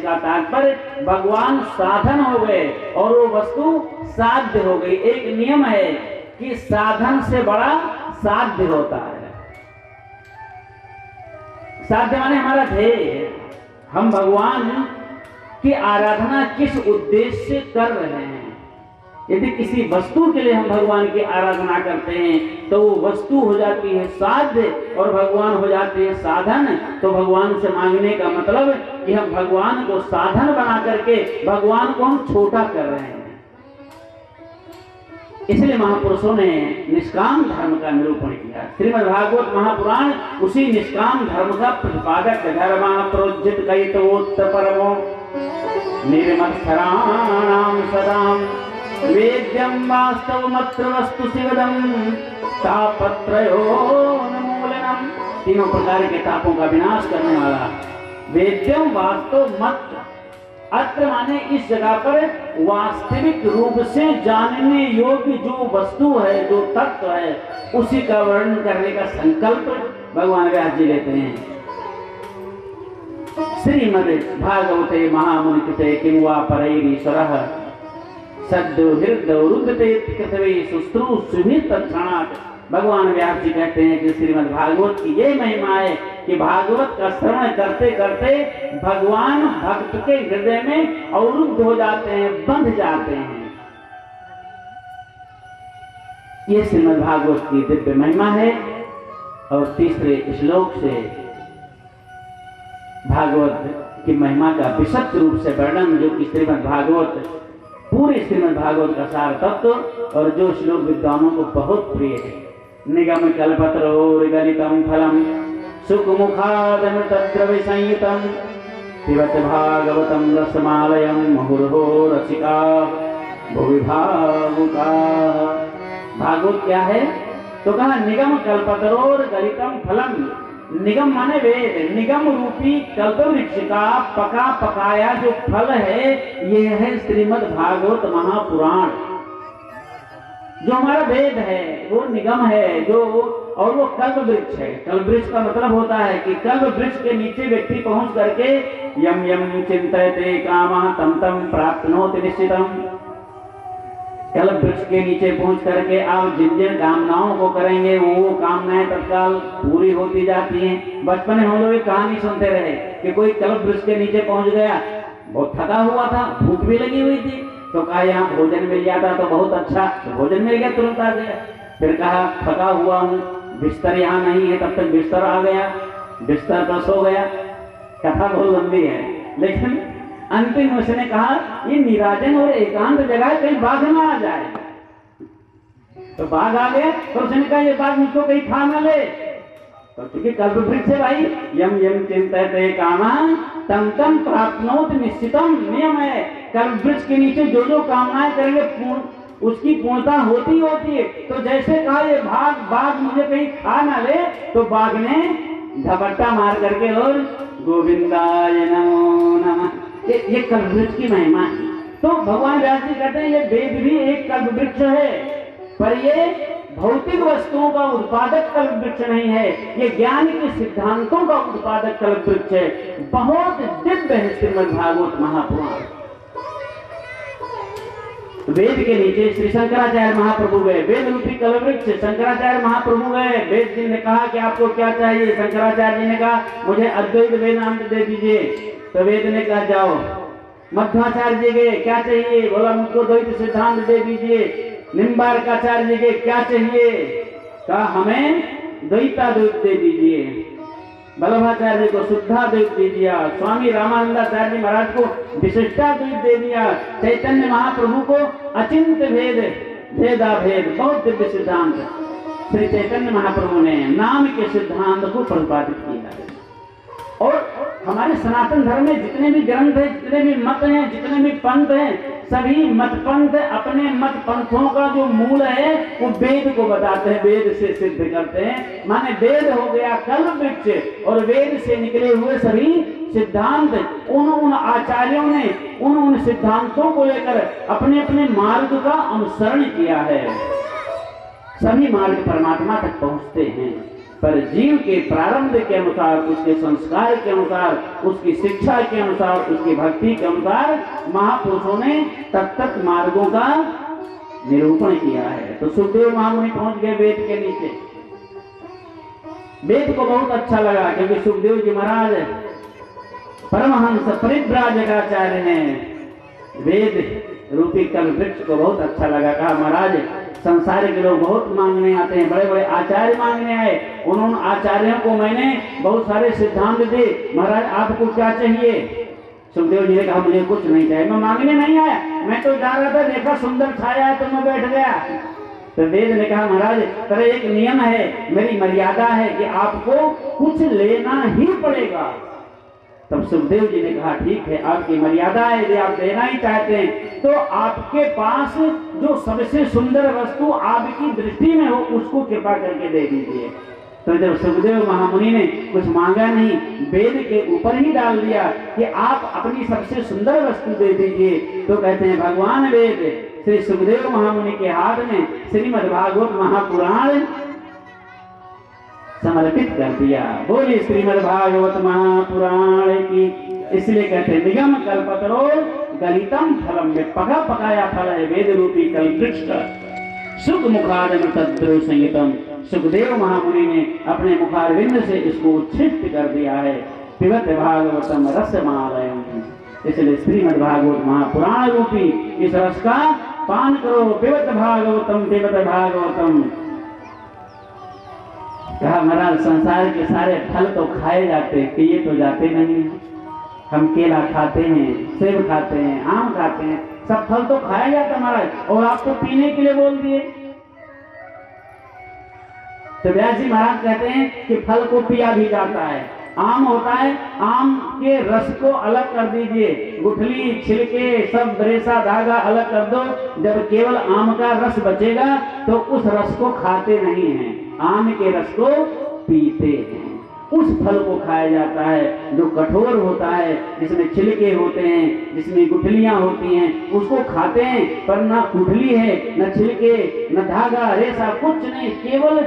इसका तात्पर्य भगवान साधन हो गए और वो वस्तु साध्य हो गई। एक नियम है कि साधन से बड़ा साध्य होता है। साध्य माने हमारा ध्येय, हम भगवान की आराधना किस उद्देश्य से कर रहे हैं। यदि किसी वस्तु के लिए हम भगवान की आराधना करते हैं तो वो वस्तु हो जाती है साध्य और भगवान हो जाते हैं साधन। तो भगवान से मांगने का मतलब कि हम भगवान को साधन बना करके भगवान को हम छोटा कर रहे हैं। इसलिए महापुरुषों ने निष्काम धर्म का निरूपण किया। श्रीमद् भागवत महापुराण उसी निष्काम धर्म का प्रतिपादक। धर्म प्रोज्जित कयितवोत्त परमो निर्मत्सराणाम सदाम वेद्यं वास्तवमत्र वस्तु शिवदं तापत्रयोन्मूलनम। तीनों प्रकार के तापों का विनाश करने वाला। वेद्यम वास्तव मत्र, अत्र माने इस जगह पर वास्तविक रूप से जानने योग्य जो वस्तु है, जो तत्व है, उसी का वर्णन करने का संकल्प भगवान व्यास जी लेते हैं। श्रीमद् भागवते महामुनि कृते किं वा परैरीश्वरः सद्दो हृदय रुदते कृतवे सुस्त्रु सुभित तत्क्षणात्। भगवान व्यास जी कहते हैं कि श्रीमद् भागवत की ये महिमा है कि भागवत का श्रवण करते करते भगवान भक्त के हृदय में अवरुद्ध हो जाते हैं, बंध जाते हैं। ये श्रीमद् भागवत की दिव्य महिमा है। और तीसरे श्लोक से भागवत की महिमा का विशद रूप से वर्णन, जो कि श्रीमद् भागवत पूरे श्रीमद् भागवत का सार तत्व और जो श्लोक विद्वानों को बहुत प्रिय है। निगम कल्पतरोर्गलितं फलम सुखमुखादमृतद्रव्य संयुतं पिबत भागवतं रसमालयं मुहुर्हो रसिका भुवि भावुकाः। भागवत क्या है तो कहा निगम कल्पतरोर्गलितं फलम। निगम माने वेद, निगम रूपी कल्प वृक्ष का पका पकाया जो फल है ये है श्रीमद् भागवत महापुराण। जो हमारा वेद है वो निगम है, जो और वो कल्प वृक्ष है। कल्प वृक्ष का मतलब होता है कि कल्प वृक्ष के नीचे व्यक्ति पहुंच करके यम यम चिंतयते कामः तम तम प्राप्नोति निश्चितम। कल्प वृक्ष के नीचे पहुंच करके आप जिन जिन कामनाओं को करेंगे वो कामनाएं तत्काल पूरी होती जाती हैं। बचपन में हम लोग एक कहानी सुनते रहे कि कोई कल्प वृक्ष के नीचे पहुंच गया, बहुत थका हुआ था, भूख भी लगी हुई थी, तो कहा यहाँ भोजन मिल जाता तो बहुत अच्छा। तो भोजन मिल गया, तुरंत आ गया। फिर कहा थका हुआ हूँ, बिस्तर यहाँ नहीं है, तब तक बिस्तर आ गया, बिस्तर पर सो गया। कथा बहुत लंबी है, लेकिन अंतिम में उसने कहा ये निराजन और एकांत जगह है, कहीं बाघ ना आ जाए। तो बाघ आ गया तो उसने कहा ये बाघ मुझको कहीं खा ना ले। तो क्योंकि कल्प वृक्ष है भाई, यम यम चिंतयते कामः तम तम प्राप्नोति निश्चितम। नियम है कल्प वृक्ष के नीचे जो जो कामनाएं करेंगे उसकी पूर्णता होती होती है। तो जैसे कहा ये बाघ मुझे कहीं खा ना ले, तो बाघ ने झपट्टा मार करके और गोविंदाय नमो नमः। ये कल्प वृक्ष की महिमा है। तो भगवान व्यास जी कहते हैं ये वेद भी एक कल्प वृक्ष है, पर ये भौतिक वस्तुओं का उत्पादक कल्प वृक्ष नहीं है, ये ज्ञान के सिद्धांतों का उत्पादक कल्प वृक्ष है। बहुत दिव्य है श्रीमद् भागवत महापुराण। वेद के नीचे श्री शंकराचार्य महाप्रभु गए, वेद रूपी कल्प वृक्ष शंकराचार्य महाप्रभु गए। वेद जी ने कहा कि आपको क्या चाहिए? शंकराचार्य जी ने कहा मुझे अद्वैत वेदांत दे दीजिए। तो वेद ने कहा जाओ। मध्वाचार्य जी गए, क्या चाहिए? बोला मुझको द्वैत सिद्धांत दे दीजिए। निम्बार्काचार्य जी के क्या चाहिए? कहा हमें द्वैताद्वैत दे दीजिए। वल्लभाचार्य को शुद्धाद्वैत दे दिया। स्वामी रामानंदाचार्य जी महाराज को विशिष्टाद्वैत दे दिया। चैतन्य महाप्रभु को अचिंत भेद भेदाभेद, बहुत दिव्य सिद्धांत श्री चैतन्य महाप्रभु ने नाम के सिद्धांत को प्रतिपादित किया। और हमारे सनातन धर्म में जितने भी ग्रंथ हैं, जितने भी मत हैं, जितने भी पंथ हैं, सभी मत पंथ अपने मत पंथों का जो मूल है वो वेद को बताते हैं, वेद से सिद्ध करते हैं। माने वेद हो गया कल्प वृक्ष और वेद से निकले हुए सभी सिद्धांत उन आचार्यों ने उन सिद्धांतों को लेकर अपने अपने मार्ग का अनुसरण किया है। सभी मार्ग परमात्मा तक पहुंचते हैं। पर जीव के प्रारंभ के अनुसार, उसके संस्कार के अनुसार, उसकी शिक्षा के अनुसार, उसकी भक्ति के अनुसार महापुरुषों ने तत्त मार्गों का निरूपण किया है। तो सुखदेव महामुनि पहुंच गए वेद के नीचे। वेद को बहुत अच्छा लगा, क्योंकि सुखदेव जी महाराज परमहंस परिव्राजकाचार्य हैं। वेद रूपी कल वृक्ष को बहुत अच्छा लगा। कहा महाराज संसार के लोग बहुत मांगने आते हैं, बड़े बड़े आचार्य मांगने आए। उन्होंने आचार्यों को मैंने बहुत सारे सिद्धांत दिए, महाराज आपको क्या चाहिए? सुखदेव जी ने कहा मुझे कुछ नहीं चाहिए, मैं मांगने नहीं आया, मैं तो जा रहा था, देखा सुंदर छाया है तो मैं बैठ गया। तो वेद ने कहा महाराज तेरा एक नियम है, मेरी मर्यादा है कि आपको कुछ लेना ही पड़ेगा। तब सुखदेव जी ने कहा ठीक है, आपकी मर्यादा है, यदि आप देना ही चाहते हैं तो आपके पास जो सबसे सुंदर वस्तु आपकी दृष्टि में हो उसको कृपा करके दे दीजिए। तो जब सुखदेव महामुनि ने कुछ मांगा नहीं, वेद के ऊपर ही डाल दिया कि आप अपनी सबसे सुंदर वस्तु दे दीजिए, तो कहते हैं भगवान वेद श्री सुखदेव महामुनि के हाथ में श्रीमद् भागवत महापुराण समर्पित कर दिया। बोलिए श्रीमद् भागवत महापुराण की। इसलिए कहते हैं निगम कल्पतरो गलितम फलम में पका पकाया फल है वेद रूपी कल्पवृक्ष सुख मुखारविंद संगीतम। सुखदेव महामुनि ने अपने मुखारविंद से इसको उच्छिष्ट कर दिया है। पिबत भागवतम रसमालयम। इसलिए श्रीमद् भागवत महापुराण रूपी इस रस का पान करो। पिबत भागवतम पिबत भागवतम। कहा महाराज संसार के सारे फल तो खाए जाते हैं, पिए तो जाते नहीं। हम केला खाते हैं, सेब खाते हैं, आम खाते हैं, सब फल तो खाया जाता महाराज, और आपको पीने के लिए बोल दिए। तो व्यास जी महाराज कहते हैं कि फल को पिया भी जाता है। आम होता है, आम के रस को अलग कर दीजिए, गुठली छिलके सब रेशा धागा अलग कर दो, जब केवल आम का रस बचेगा तो उस रस को खाते नहीं हैं, आम के रस को पीते हैं। उस फल को खाया जाता है जो कठोर होता है, जिसमें छिलके होते हैं, जिसमें गुठलियां होती हैं, उसको खाते हैं, पर ना गुठली है, न छिलके, न धागा रेशा, कुछ नहीं, केवल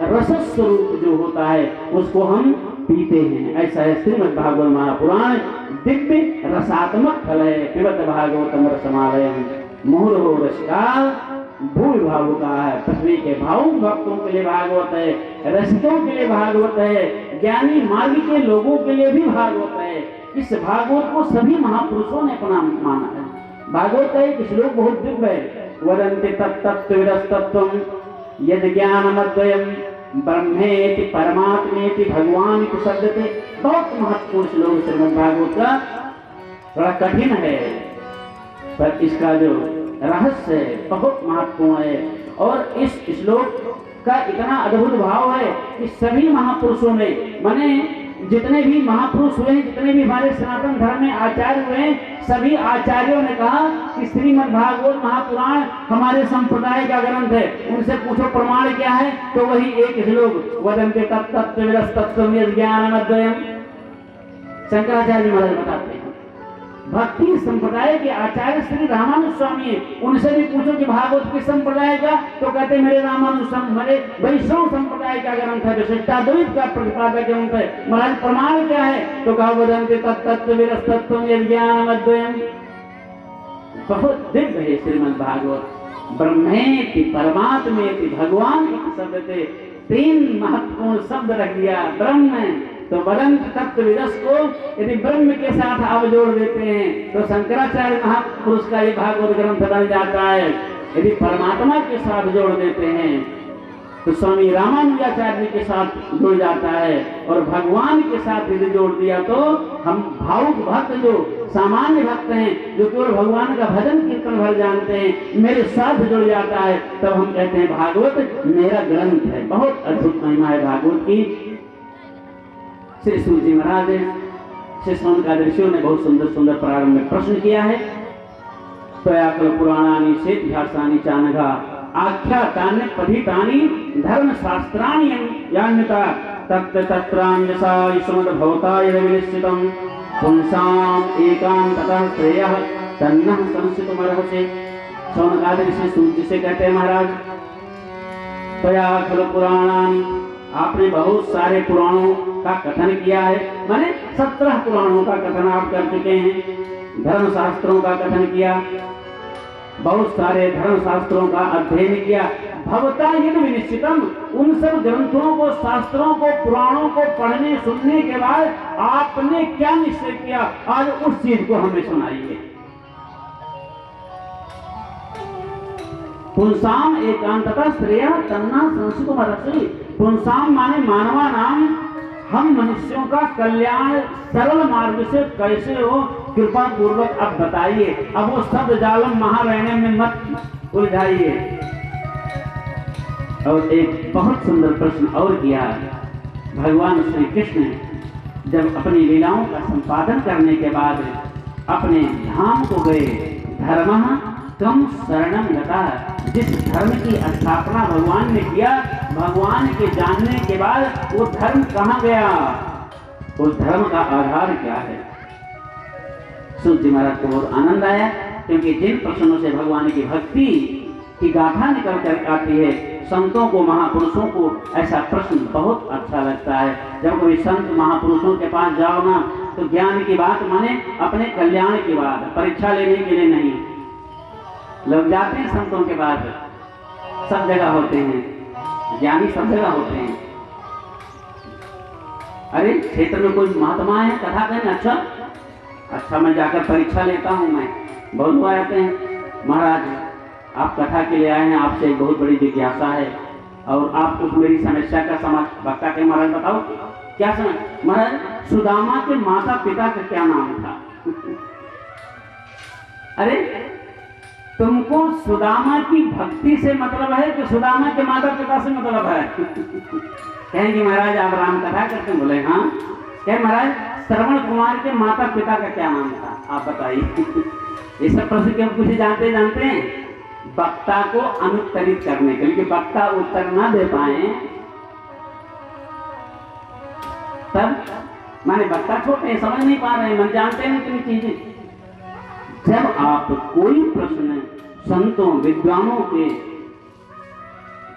रस स्वरूप जो होता है उसको हम पीते हैं। ऐसा है श्रीमद् भागवत महापुराण, दिव्य रसात्मक फल है। पिबत भागवतम रसमालयम। मुहुर्हो रसिका भूल भावुका है। पृथ्वी के भावुक भक्तों के लिए भागवत है, रसिकों के लिए भागवत है, ज्ञानी मार्ग के लोगों के लिए भी भागवत है। इस भागवत को सभी महापुरुषों ने अपना माना है। भागवत का एक श्लोक बहुत दिव्य है, वदन्ति तत्तत्त्वविदस्तत्त्वं यद ज्ञानमद्वयम् ब्रह्मेति परमात्मेति भगवान को शब्द थे। बहुत महत्वपूर्ण श्लोक श्रीमद् भागवत का, बड़ा कठिन है पर इसका जो रहस्य है बहुत महत्वपूर्ण है। और इस श्लोक का इतना अद्भुत भाव है कि सभी महापुरुषों ने, माने जितने भी महापुरुष हुए हैं, जितने भी हमारे सनातन धर्म में आचार्य हुए हैं, सभी आचार्यों ने कहा कि श्रीमद् भागवत महापुराण हमारे संप्रदाय का ग्रंथ है। उनसे पूछो प्रमाण क्या है, तो वही एक श्लोक, वदन्ते तत्तत्त्वविदस्तत्त्वं यद् ज्ञानमद्वयम्। शंकराचार्य महाराज बताते हैं भक्ति संप्रदाय के आचार्य श्री रामानुज स्वामी है, उनसे भी पूछो कि भागवत किस संप्रदाय का, तो कहते मेरे रामानुज मेरे वैष्णव संप्रदाय का ग्रंथ है, विशिष्टाद्वैत का प्रतिपादक ग्रंथ है। महाराज प्रमाण क्या है, तो कहा वदन्ते तत्तत्त्वविदस्तत्त्वं यद् ज्ञानमद्वयम्। बहुत दिव्य है श्रीमद् भागवत। ब्रह्मेति परमात्मेति भगवान एक शब्द थे, तीन महत्वपूर्ण शब्द रख दिया। ब्रह्म तो वदन्त तत्त्वविदस् को यदि ब्रह्म के साथ आप जोड़ देते हैं तो शंकराचार्य महापुरुष का ये भागवत ग्रंथ बन जाता है। यदि परमात्मा के साथ जोड़ देते हैं तो स्वामी रामानुजाचार्य के साथ जुड़ जाता है, और भगवान के साथ यदि जोड़ दिया तो हम भावुक भक्त जो सामान्य भक्त हैं, जो केवल भगवान का भजन कीर्तन भर जानते हैं, मेरे साथ जुड़ जाता है, तब हम कहते हैं भागवत मेरा ग्रंथ है। बहुत अद्भुत महिमा है भागवत की। श्री सूर्य महाराज श्री सौनकादिर्षियों ने बहुत सुंदर सुंदर प्रारंभ में प्रश्न किया है। त्वयाकल पुराणानि सेद्भ्यासानि चानघा आख्यातानि पठितानि धर्मशास्त्राणि यान्यता तत्र तत्रान्यसा युष्मद्भवताय विनिश्चितं पुंसाम् एकान्ततः श्रेयः तन्नः संसितुमर्हसि। सौनकादिर्षि सूर्य से कहते हैं महाराज त्वया खलु पुराणानि आपने बहुत सारे पुराणों का कथन किया है, माने 17 पुराणों का कथन आप कर चुके हैं, धर्म शास्त्रों का कथन किया, बहुत सारे धर्म शास्त्रों का अध्ययन किया। भवता यद विनिश्चितम, उन सब ग्रंथों को, शास्त्रों को, पुराणों को पढ़ने सुनने के बाद आपने क्या निश्चय किया, आज उस चीज को हमें सुनाइए। पुंसाम एकांतता श्रेय तन्ना संस्कृत रसी। पुंसाम माने मानवा नाम, हम मनुष्यों का कल्याण सरल मार्ग से कैसे हो, कृपा पूर्वक अब बताइए। अब वो शब्द जालम महारण्य में मत उलझाइए। और एक बहुत सुंदर प्रश्न और किया। भगवान श्री कृष्ण जब अपनी लीलाओं का संपादन करने के बाद अपने धाम को गए, धर्म कम शरणम गता, जिस धर्म की स्थापना भगवान ने किया, भगवान के जानने के बाद वो धर्म कहाँ गया, उस धर्म का आधार क्या है। सूत जी महाराज को बहुत आनंद आया, क्योंकि जिन प्रश्नों से भगवान की भक्ति की गाथा निकल कर आती है, संतों को, महापुरुषों को ऐसा प्रश्न बहुत अच्छा लगता है। जब कोई संत महापुरुषों के पास जाओ ना, तो ज्ञान की बात माने अपने कल्याण की बात, परीक्षा लेने के लिए नहीं। लोग जाते हैं संतों के पास, सब जगह होते हैं, ज्ञानी सब जगह होते हैं। अरे क्षेत्र में कोई महात्मा है, कथा कहने, अच्छा मैं जाकर परीक्षा लेता हूँ। मैं बहुत लोग आते हैं, महाराज आप कथा के लिए आए हैं, आपसे एक बहुत बड़ी जिज्ञासा है और आप कुछ मेरी समस्या का समाधान। वक्ता के महाराज बताओ क्या समझ। महाराज सुदामा के माता पिता का क्या नाम था? अरे तुमको सुदामा की भक्ति से मतलब है कि सुदामा के माता पिता से मतलब है? कहेंगे महाराज आप राम कथा करते हैं। बोले हाँ। कहे महाराज श्रवण कुमार के माता पिता का क्या नाम था, आप बताइए। ये सब प्रश्न क्यों पूछे जानते हैं? वक्ता को अनुत्तरित करने के लिए, वक्ता उत्तर ना दे पाए तब, माने वक्ता छोटे समझ नहीं पा रहे हैं, मन जानते हैं इतनी चीजें। जब आप कोई प्रश्न संतों विद्वानों के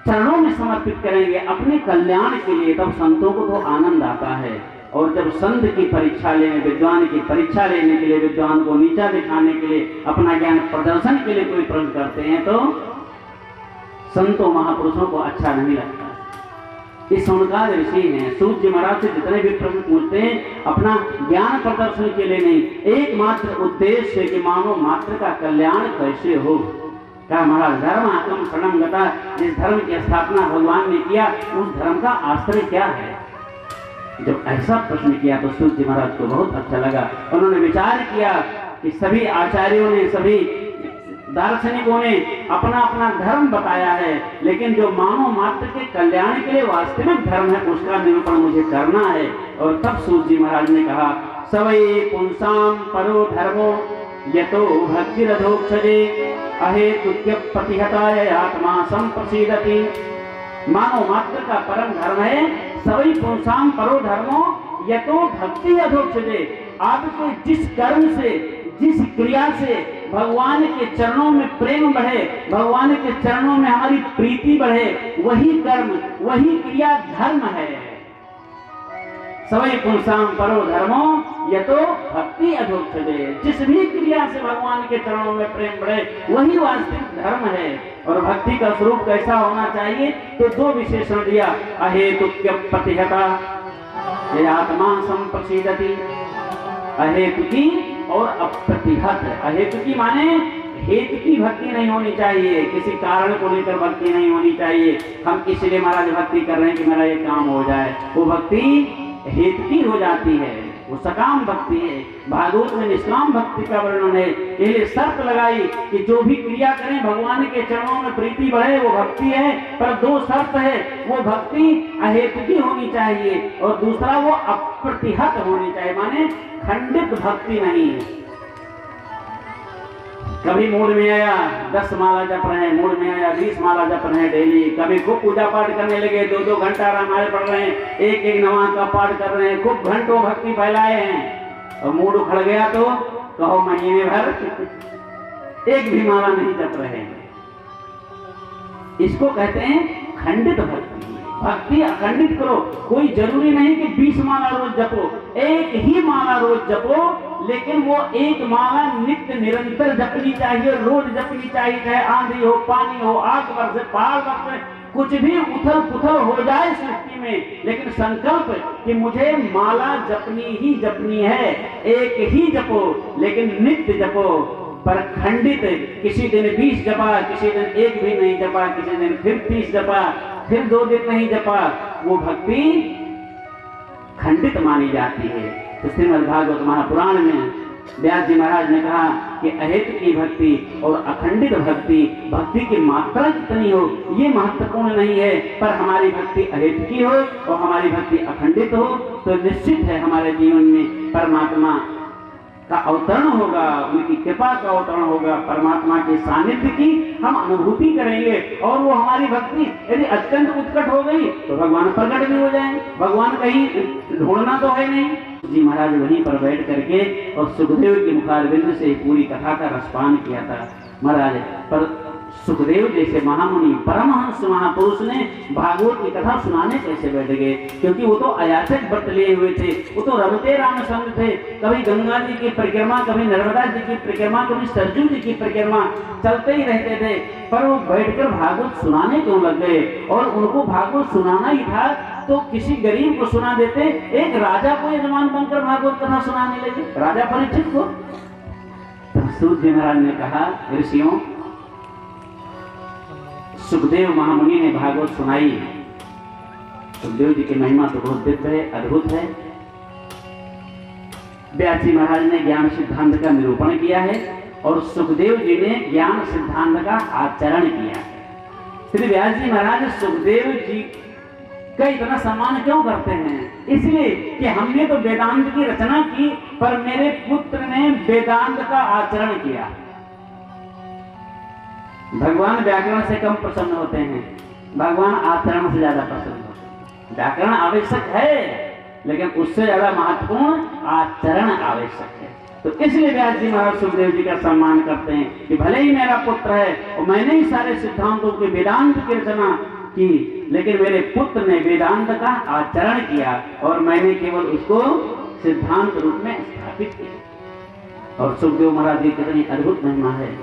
चरणों में समर्पित करेंगे अपने कल्याण के लिए, तब संतों को तो आनंद आता है। और जब संत की परीक्षा लेने, विद्वान की परीक्षा लेने के लिए, विद्वान को नीचा दिखाने के लिए, अपना ज्ञान प्रदर्शन के लिए कोई प्रश्न करते हैं, तो संतों महापुरुषों को अच्छा नहीं लगता। इस सोनकाद ऋषि हैं, सूत जी महाराज से जितने भी प्रश्न पूछते हैं, अपना ज्ञान प्रदर्शन के लिए नहीं, एकमात्र उद्देश्य है कि मानव मात्र का कल्याण कैसे हो। क्या महाराज धर्म आत्म शरणम गता, जिस धर्म की स्थापना भगवान ने किया, उस धर्म का आश्रय क्या है। जब ऐसा प्रश्न किया तो सूत जी महाराज को बहुत अच्छा लगा। उन्होंने विचार किया कि सभी आचार्यों ने, सभी दार्शनिकों ने अपना अपना धर्म बताया है, लेकिन जो मानव मात्र के कल्याण के लिए वास्तविक धर्म है, उसका निरूपण मुझे करना है। और तब सूत जी महाराज ने कहा, सवै पुंसाम परो धर्मो यतो भक्तिरधोक्षजे अहेतुक्य प्रतिहताय आत्मा संप्रसीदति। मानव मात्र का परम धर्म है सवै पुंसाम परो धर्मो यतो भक्ति अधोक्षजे। आपके जिस कर्म से, जिस क्रिया से भगवान के चरणों में प्रेम बढ़े, भगवान के चरणों में हमारी प्रीति बढ़े, वही कर्म, वही क्रिया धर्म है। सवै पुंसाम परो धर्मो यतो भक्ति अधोक्षजे। जिस भी क्रिया से भगवान के चरणों में प्रेम बढ़े, वही वास्तविक धर्म है। और भक्ति का स्वरूप कैसा होना चाहिए, तो दो विशेषण दिया, अहेतुक्य प्रतिहता, ये आत्मा संप्रसीदति। अहेतुकी और अप्रतिहत। अहेतुकी माने हेतु की भक्ति नहीं होनी चाहिए, किसी कारण को लेकर भक्ति नहीं होनी चाहिए। हम इसलिए महाराज भक्ति कर रहे हैं कि मेरा ये काम हो जाए, वो भक्ति हेतु की हो जाती है, वो सकाम भक्ति है। भागवत में निष्काम भक्ति का वर्णन है। इसलिए शर्त लगाई कि जो भी क्रिया करें भगवान के चरणों में प्रीति बढ़े, वो भक्ति है। पर दो शर्त है, वो भक्ति अहेतु की होनी चाहिए और दूसरा वो अप्रतिहत होनी चाहिए, माने खंडित भक्ति नहीं है। कभी मूड में आया 10 माला जप रहे हैं, मूड में आया 20 माला जप रहे हैं डेली, कभी खूब पूजा पाठ करने लगे, 2-2 घंटा रामायण पढ़ रहे हैं, एक नमाज का पाठ कर रहे हैं, खूब घंटों भक्ति फैलाए हैं, और मूड उखड़ गया तो कहो महीने भर एक भी माला नहीं जप रहे हैं। इसको कहते हैं खंडित भक्ति। भक्ति अखंडित करो। कोई जरूरी नहीं कि 20 माला रोज जपो, एक ही माला रोज जपो, लेकिन वो एक माला नित्य निरंतर जपनी चाहिए, रोज जपनी चाहिए। चाहे आंधी हो, पानी हो, आग बरसे, पहाड़ बरसे, कुछ भी उथल पुथल हो जाए सृष्टि में, लेकिन संकल्प कि मुझे माला जपनी ही जपनी है। एक ही जपो, लेकिन नित्य जपो, पर खंडित। किसी दिन 20 जपा, किसी दिन एक भी नहीं जपा, किसी दिन फिर 30 जपा, फिर 2 दिन नहीं जपा, वो भक्ति खंडित मानी जाती है। तो श्रीमद्भागवत महापुराण में व्यास जी महाराज ने कहा कि अहेतु की भक्ति और अखंडित भक्ति, भक्ति की मात्रा कितनी हो ये महत्वपूर्ण नहीं है, पर हमारी भक्ति अहेतु की हो और हमारी भक्ति अखंडित हो तो निश्चित है हमारे जीवन में परमात्मा का अवतरण होगा, उनकी कृपा का अवतरण होगा, परमात्मा के सानिध्य की हम अनुभूति करेंगे। और वो हमारी भक्ति यदि अत्यंत उत्कट हो गई तो भगवान प्रकट भी हो जाएंगे। भगवान कहीं ढूंढना तो है नहीं। जी महाराज वहीं पर बैठ करके और सुखदेव के मुखारविंद से पूरी कथा का रसपान किया था महाराज। पर सुखदेव जैसे महामुनि परमहंस महापुरुष ने भागवत की कथा सुनाने कैसे बैठ गए? क्योंकि वो तो अयाचक व्रत लिए हुए थे, वो तो रमते राम संग थे। कभी गंगा जी की परिक्रमा, कभी नर्मदा जी की परिक्रमा, कभी सरजू जी की परिक्रमा चलते ही रहते थे। पर वो बैठकर भागवत सुनाने क्यों लग गए? और उनको भागवत सुनाना ही था तो किसी गरीब को सुना देते। एक राजा को यजमान बनकर भागवत कथा सुनाने लगे, राजा परीक्षित को। तब सूत जी महाराज ने कहा, ऋषियों, सुखदेव महामुनि ने भागवत सुनाई। सुखदेव जी की महिमा तो बहुत दिव्य है, अद्भुत है। व्यास जी महाराज ने ज्ञान सिद्धांत का निरूपण किया है और सुखदेव जी ने ज्ञान सिद्धांत का आचरण किया। श्री व्यास जी महाराज सुखदेव जी का इतना सम्मान क्यों करते हैं? इसलिए कि हमने तो वेदांत की रचना की, पर मेरे पुत्र ने वेदांत का आचरण किया। भगवान व्याकरण से कम प्रसन्न होते हैं, भगवान आचरण से ज्यादा प्रसन्न होते हैं। व्याकरण आवश्यक है, लेकिन उससे ज्यादा महत्वपूर्ण आचरण आवश्यक है। तो इसलिए व्यास जी महाराज सुखदेव जी का सम्मान करते हैं कि भले ही मेरा पुत्र है और मैंने ही सारे सिद्धांतों के वेदांत की रचना की, लेकिन मेरे पुत्र ने वेदांत का आचरण किया और मैंने केवल उसको सिद्धांत रूप में स्थापित किया। और सुखदेव महाराज जी कितनी अद्भुत महिमा है।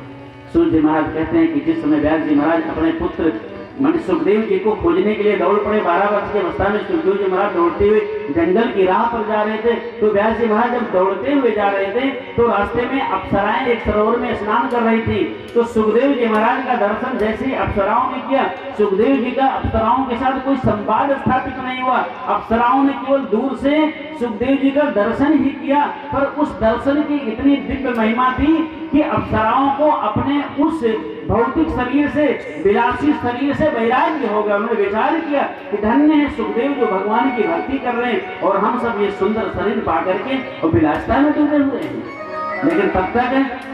सूर्य महाराज कहते हैं कि जिस समय व्यास जी महाराज अपने पुत्र मन सुखदेव जी को खोजने के लिए दौड़ पड़े, 12 वर्ष की अवस्था में सुखदेव जी महाराज दौड़ते हुए जंगल की राह पर जा रहे थे। तो व्यास जी महाराज जब दौड़ते हुए जा रहे थे तो रास्ते में अप्सराएं एक सरोवर में स्नान कर रही थी। तो सुखदेव जी महाराज का दर्शन जैसे ही अप्सराओं ने किया, सुखदेव जी का अप्सराओं के साथ कोई संवाद स्थापित नहीं हुआ। अप्सराओं ने केवल दूर से सुखदेव जी का दर्शन ही किया, पर उस दर्शन की इतनी दिव्य महिमा थी कि अप्सराओं को अपने उस भौतिक शरीर से, विलासी शरीर से वैराग्य हो गया। उन्होंने विचार किया कि धन्य है सुखदेव जो भगवान की भक्ति कर रहे हैं और हम सब ये सुंदर शरीर पा करके और विलासता में डूबे हुए हैं। लेकिन तब तक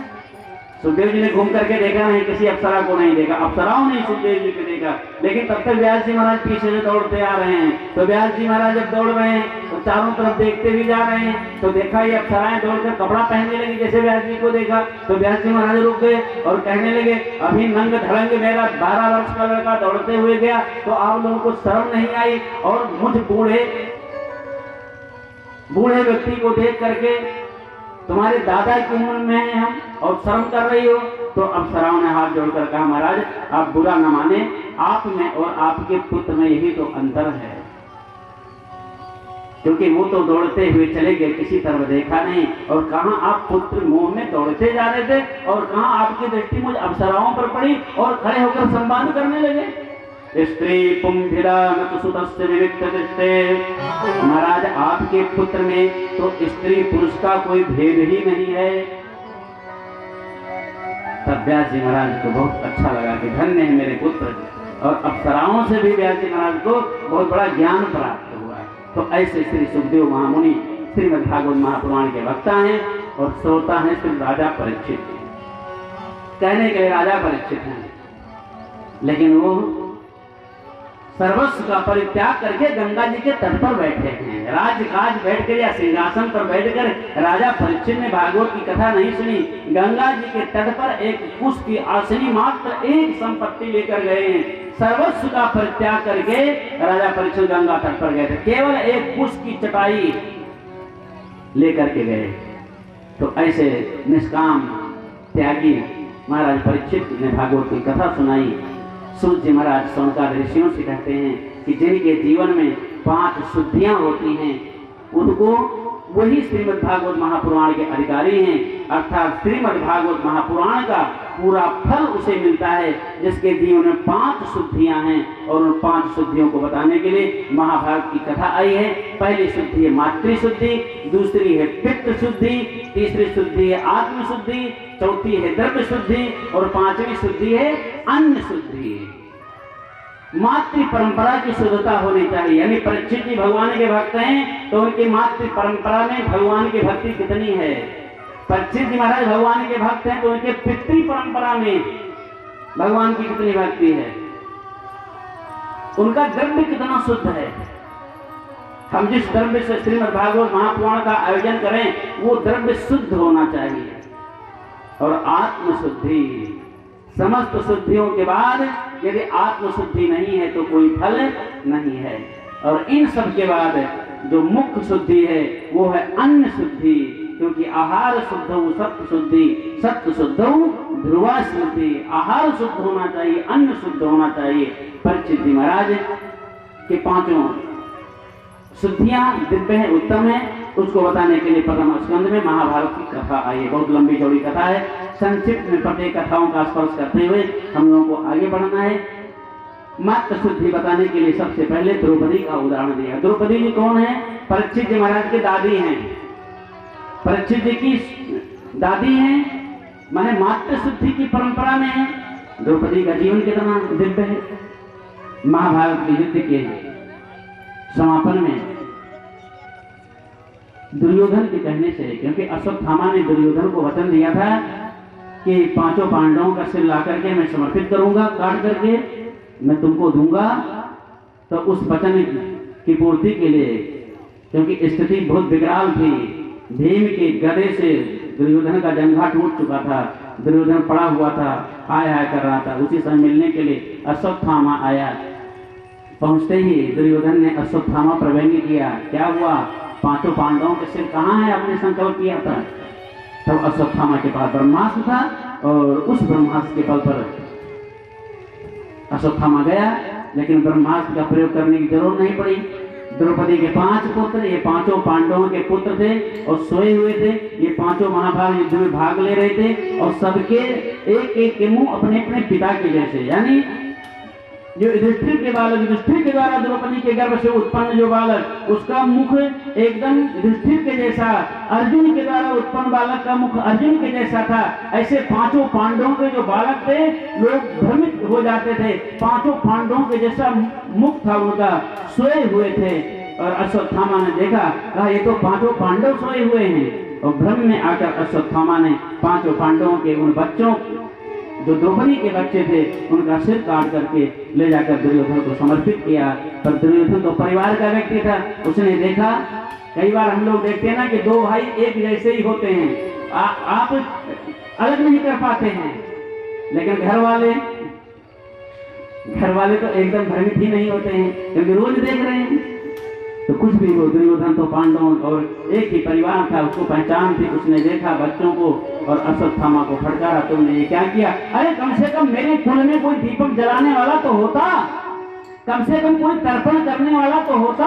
सुखदेव जी ने घूम करके देखा नहीं, किसी अप्सरा को नहीं देखा, अप्सराओं ने सुखदेव जी को देखा। लेकिन तब तक व्यास जी महाराज पीछे से दौड़ते आ रहे हैं। तो व्यास जी महाराज जब दौड़ रहे हैं तो चारों तरफ देखते भी जा रहे हैं। तो देखा ये अप्सराएं दौड़कर कपड़ा पहनने लगी, जैसे व्यास जी को देखा तो व्यास जी महाराज रुक गए और कहने लगे, अभी नंग धड़ंग मेरा 12 वर्ष का लड़का दौड़ते हुए गया तो आप लोगों को शर्म नहीं आई? और मुझ बूढ़े व्यक्ति को देख करके तुम्हारे दादा की उम्र में हैं हम और शर्म कर रही हो? तो अप्सराओं ने हाथ जोड़कर कहा, महाराज आप बुरा न माने, आप में और आपके पुत्र में यही तो अंतर है। क्योंकि वो तो दौड़ते हुए चले गए, किसी तरफ देखा नहीं, और कहां आप पुत्र मुंह में दौड़ते जा रहे थे और कहां आपकी दृष्टि मुझ अप्सराओं पर पड़ी और खड़े होकर संवाद करने लगे। स्त्री पुंभिरा न सुतस्य विविक्त दृष्टे। महाराज आपके पुत्र में तो स्त्री पुरुष का कोई भेद ही नहीं है। तब व्यास जी महाराज को बहुत अच्छा लगा कि धन्य है मेरे पुत्र, और अप्सराओं से भी व्यास जी महाराज को बहुत बड़ा ज्ञान प्राप्त हुआ। तो ऐसे श्री सुखदेव महामुनि श्रीमद्भागवत महापुराण के वक्ता हैं और श्रोता हैं श्री राजा परीक्षित। कहने के लिए राजा परीक्षित हैं, लेकिन वो सर्वस्व का परित्याग करके गंगा जी के तट पर बैठे हैं। राजकाज बैठकर या सिंहासन पर बैठकर राजा परीक्षित ने भागवत की कथा नहीं सुनी। गंगा जी के तट पर एक कुश की आसनी मात्र एक संपत्ति लेकर गए हैं। सर्वस्व का परित्याग करके राजा परीक्षित गंगा तट पर गए थे। केवल एक पुष्प की चटाई लेकर के गए। तो ऐसे निष्काम त्यागी महाराज परीक्षित ने भागवत की कथा सुनाई। सूत जी महाराज सौनकाद ऋषियों से कहते हैं कि जिनके जीवन में 5 शुद्धियां होती हैं उनको वही श्रीमद् भागवत महापुराण के अधिकारी हैं। अर्थात श्रीमद् भागवत महापुराण का पूरा फल उसे मिलता है जिसके जीवन में 5 शुद्धियां हैं। और उन 5 शुद्धियों को बताने के लिए महाभारत की कथा आई है। पहली शुद्धि है मातृ शुद्धि, दूसरी है पित्त शुद्धि, तीसरी शुद्धि है आत्म शुद्धि, चौथी है द्रव्य शुद्धि और 5वीं शुद्धि है अन्न शुद्धि। मातृ परंपरा की शुद्धता होनी चाहिए। यानी परीक्षित जी भगवान के भक्त हैं तो उनकी मातृ परंपरा में भगवान की भक्ति कितनी है। परीक्षित जी महाराज भगवान के भक्त हैं तो उनके पितृ परंपरा में भगवान की कितनी भक्ति है, उनका द्रव्य कितना शुद्ध है। हम जिस द्रव्य से श्रीमद् भागवत महापुराण का आयोजन करें वो द्रव्य शुद्ध होना चाहिए। और आत्मशुद्धि, समस्त शुद्धियों के बाद यदि आत्मशुद्धि नहीं है तो कोई फल नहीं है। और इन सब के बाद जो मुख्य शुद्धि है वो है अन्न शुद्धि, क्योंकि आहार शुद्ध सत्य शुद्धि, सत्य शुद्ध ध्रुवा शुद्धि। आहार शुद्ध होना चाहिए, अन्न शुद्ध होना चाहिए। परीक्षित जी महाराज के 5 शुद्धियां दिव्य है, उत्तम है। उसको बताने के लिए प्रथम स्कंद में महाभारत की कथा आई है। बहुत लंबी चौड़ी कथा है। संक्षिप्त में प्रत्येक कथाओं का स्पर्श करते हुए हम लोगों को आगे बढ़ना है। मातृ शुद्धि बताने के लिए सबसे पहले द्रौपदी का उदाहरण दिया। द्रौपदी जी कौन है? परीक्षित जी महाराज के दादी हैं। परीक्षित जी की दादी हैं, माने मातृ शुद्धि की परंपरा में है। द्रौपदी का जीवन कितना दिव्य है। महाभारत के युद्ध के समापन में दुर्योधन के कहने से, क्योंकि अश्वत्थामा ने दुर्योधन को वचन दिया था कि 5 पांडवों का सिर ला करके मैं समर्पित करूंगा, काट करके मैं तुमको दूंगा। तो उस वचन की पूर्ति के लिए, क्योंकि स्थिति बहुत विकराल थी, भीम के गदे से दुर्योधन का जंघा टूट चुका था, दुर्योधन पड़ा हुआ था, आया कर रहा था। उसी समय मिलने के लिए अश्वत्थामा आया। पहुंचते ही दुर्योधन ने अश्वत्थामा पर व्यंग्य किया। क्या हुआ? 5 पांडवों के सिर कहाँ है? आपने संकल्प किया था। तब अश्वत्थामा के पास ब्रह्मास्त्र था और उस ब्रह्मास्त्र के बल पर अश्वत्थामा गया, लेकिन ब्रह्मास्त्र का प्रयोग करने की जरूरत नहीं पड़ी। द्रौपदी के 5 पुत्र, ये 5 पांडवों के पुत्र थे और सोए हुए थे। ये 5 महाभारत युद्ध में भाग ले रहे थे और सबके एक के मुंह अपने अपने पिता के जैसे। यानी जो युधिष्ठिर के बालक, युधिष्ठिर के द्वारा द्रौपदी के गर्भ से उत्पन्न जो बालक, उसका मुख एकदम युधिष्ठिर के जैसा, अर्जुन के द्वारा उत्पन्न बालक का मुख अर्जुन के जैसा था। ऐसे 5 पांडवों के जो बालक थे लोग भ्रमित हो जाते थे। 5 पांडवों के जैसा मुख था उनका, सोए हुए थे। और अश्वत्थामा ने देखा, कहा ये तो 5 पांडव सोए हुए हैं। और भ्रम में आकर अश्वत्थामा ने 5 पांडवों के उन बच्चों, जो द्रौपदी के बच्चे थे, उनका सिर काट करके ले जाकर दुर्योधन को समर्पित किया। पर दुर्योधन तो परिवार का व्यक्ति था। उसने देखा, कई बार हम लोग देखते हैं ना कि 2 भाई एक जैसे ही होते हैं, आप अलग नहीं कर पाते हैं। लेकिन घर वाले तो एकदम भ्रमित ही नहीं होते हैं, क्योंकि रोज देख रहे हैं। तो कुछ भी हो, दुर्योधन तो पांडवों और एक ही परिवार था, उसको पहचान थी। उसने देखा बच्चों को और अश्वत्थामा को फटकारा, तुमने ये क्या किया? अरे कम से कम मेरे कुल में कोई दीपक जलाने वाला तो होता, कम से कम कोई तर्पण करने वाला तो होता।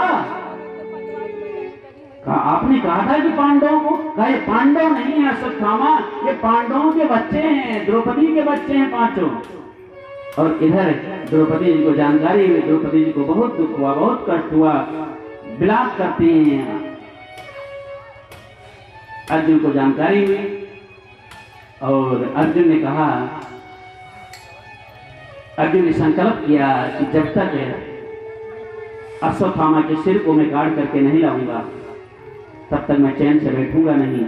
आपने कहा था कि पांडवों को, कहा ये पांडव नहीं है अश्वत्थामा, ये पांडवों के बच्चे हैं, द्रौपदी के बच्चे हैं 5। और इधर द्रौपदी जी को जानकारी हुई। द्रौपदी जी को बहुत दुख हुआ, बहुत कष्ट हुआ, विलाप करते हैं। अर्जुन को जानकारी हुई और अर्जुन ने कहा, अर्जुन ने संकल्प किया कि जब तक अश्वत्थामा के सिर को मैं काट करके नहीं लाऊंगा तब तक मैं चैन से बैठूंगा नहीं।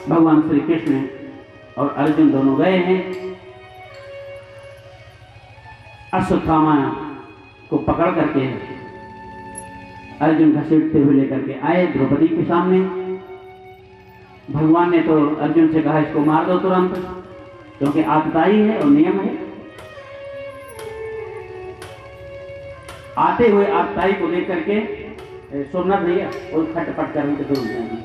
भगवान श्री कृष्ण और अर्जुन दोनों गए हैं। अश्वत्थामा को पकड़ करके अर्जुन घसीटते हुए लेकर के आए द्रौपदी के सामने। भगवान ने तो अर्जुन से कहा इसको मार दो तुरंत, क्योंकि आतताई है और नियम है। आते हुए आतताई को देख करके सोमनाथ भैया और खटपट करके दूर जाएंगे।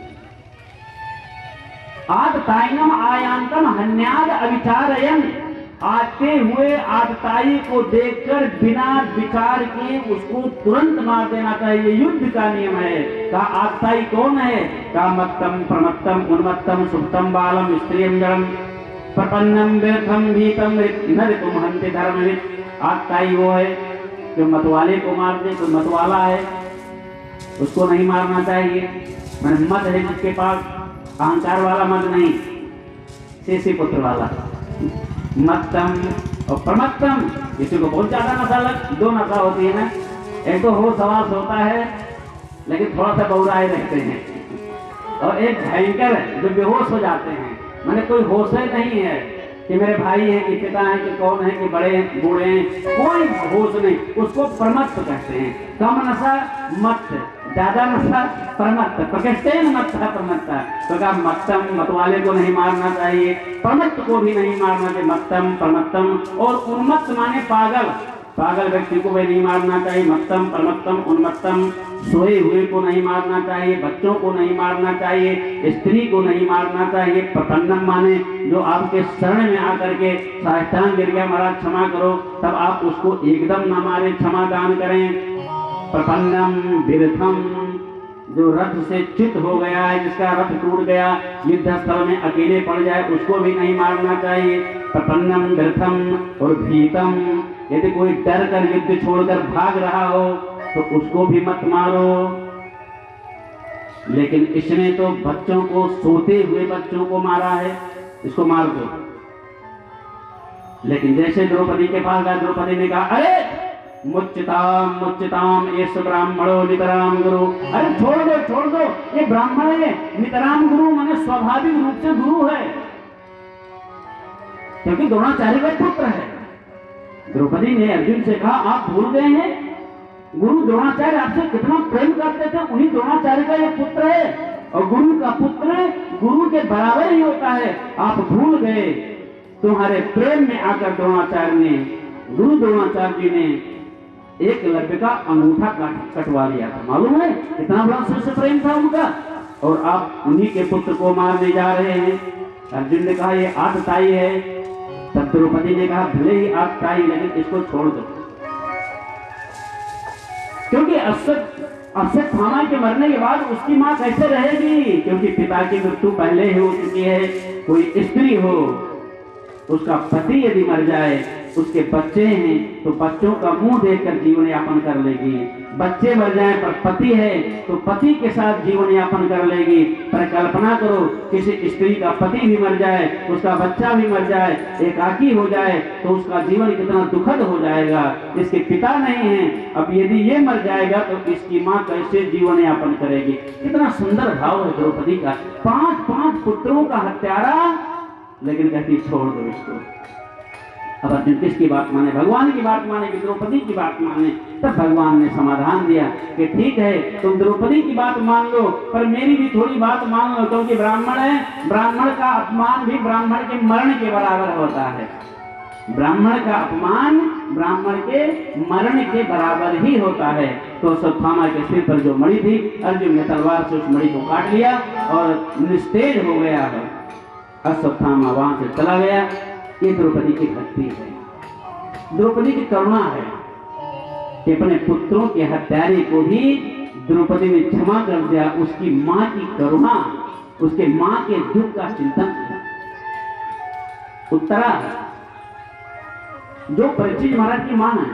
आतताइनम आयांतम हन्याद अविचारयन, आते हुए आतताई को देखकर बिना विचार के उसको तुरंत मार देना चाहिए, युद्ध का नियम है। कहा आतताई कौन है? कहा मत्तम प्रमत्तम उन्मत्तम सुप्तम बालम स्त्रियम जड़म प्रपन्नम व्यर्थम भीतम न ऋतुम हन्ति धर्मविद। आतताई वो है जो मतवाले को मार दे, तो मतवाला है उसको नहीं मारना चाहिए। मैंने मत है जिसके पास, अहंकार वाला मत नहीं, शेषी पुत्र वाला। मत्तम और प्रमत्तम, किसी को बहुत ज्यादा नशा दो नशा होती है ना, एक तो होश हवास होता है लेकिन थोड़ा सा बहुराए रहते हैं, और एक भयंकर है जो बेहोश हो जाते हैं, मैंने कोई होश नहीं है कि मेरे भाई हैं कि पिता हैं कि कौन है कि बड़े हैं बूढ़े हैं, कोई होश नहीं, उसको प्रमत्त कहते हैं। कम नशा मत, ज्यादा नशा प्रमत्त, प्रकृष्टेन मत है प्रमत्त। तो कहा मत्तम, मतवाले को नहीं मारना चाहिए, प्रमत्त को भी नहीं मारना चाहिए। मत्तम प्रमत्तम और उन्मत्त माने पागल, पागल व्यक्ति को भी नहीं मारना चाहिए। मत्तम प्रमत्तम उन्मत्तम, सोए हुए को नहीं मारना चाहिए, बच्चों को नहीं मारना चाहिए, स्त्री को नहीं मारना चाहिए। प्रपन्नम माने जो आपके शरण में आकर के साष्टांग गिर गया, महाराज क्षमा करो, तब आप उसको एकदम न मारे, क्षमा दान करें। प्रपन्नम विरथम, जो रथ से च्युत हो गया है, जिसका रथ टूट गया, युद्ध स्थल में अकेले पड़ जाए, उसको भी नहीं मारना चाहिए। प्रपन्नम विरथम और भीतम, यदि कोई डर कर युद्ध छोड़कर भाग रहा हो तो उसको भी मत मारो। लेकिन इसने तो बच्चों को, सोते हुए बच्चों को मारा है, इसको मार दो। लेकिन जैसे द्रौपदी के पास गया, द्रौपदी ने कहा अरे मुच्चिताम मुच्चिताम ये ब्राह्मणो नितराम गुरु, अरे छोड़ दो, ये ब्राह्मण है, नितराम गुरु माने स्वाभाविक रूप से गुरु है, क्योंकि द्रोणाचार्य का पुत्र है। द्रौपदी ने अर्जुन से कहा आप भूल गए हैं, गुरु द्रोणाचार्य आपसे कितना प्रेम करते थे, उन्हीं द्रोणाचार्य का ये पुत्र है, और गुरु का पुत्र गुरु के बराबर ही होता है, आप भूल गए। तुम्हारे प्रेम में आकर द्रोणाचार्य ने, गुरु द्रोणाचार्य जी ने एकलव्य का अंगूठा कटवा लिया था, मालूम है कितना बड़ा शिष्य प्रेम था उनका, और आप उन्हीं के पुत्र को मारने जा रहे हैं। अर्जुन ने कहा ये आतताई है, तब द्रौपदी ने कहा भले ही आतताई, लेकिन इसको छोड़ दो, क्योंकि अश्वत्थामा के मरने के बाद उसकी मां कैसे रहेगी, क्योंकि पिता की मृत्यु पहले ही हो चुकी है। कोई स्त्री हो, उसका पति यदि मर जाए, उसके बच्चे हैं तो बच्चों का मुंह देखकर जीवन यापन कर लेगी, बच्चे मर जाए पर पति है तो पति के साथ जीवन यापन कर लेगी। पर कल्पना करो किसी स्त्री का पति भी मर जाए, उसका बच्चा भी मर जाए, एकाकी हो जाए, तो उसका जीवन कितना दुखद हो जाएगा। इसके पिता नहीं है, अब यदि ये मर जाएगा तो इसकी माँ कैसे जीवन यापन करेगी। कितना सुंदर भाव है द्रौपदी का, 5 पुत्रों का हत्यारा, लेकिन कहती छोड़ दो इसको। अब अर्जुन किसकी बात माने, भगवान की बात माने कि द्रौपदी की बात माने। तब भगवान ने समाधान दिया कि ठीक है तुम द्रौपदी की बात मान लो, पर मेरी भी थोड़ी बात मान लो, क्योंकि ब्राह्मण है, ब्राह्मण का अपमान भी ब्राह्मण के मरण के बराबर होता है। ब्राह्मण का अपमान ब्राह्मण के मरण के बराबर ही होता है। तो अश्वत्थामा के सिर पर जो मणि थी, अर्जुन ने तलवार से उस मणि को काट लिया और निस्तेज हो गया है। अश्वत्थामा वहां से चला गया। ये द्रौपदी की भक्ति है, द्रौपदी की करुणा है कि अपने पुत्रों के हत्यारे को भी द्रौपदी ने क्षमा कर दिया। उसकी मां की करुणा, उसके मां के दुख का चिंतन किया। उत्तरा जो परीक्षित महाराज की मां है,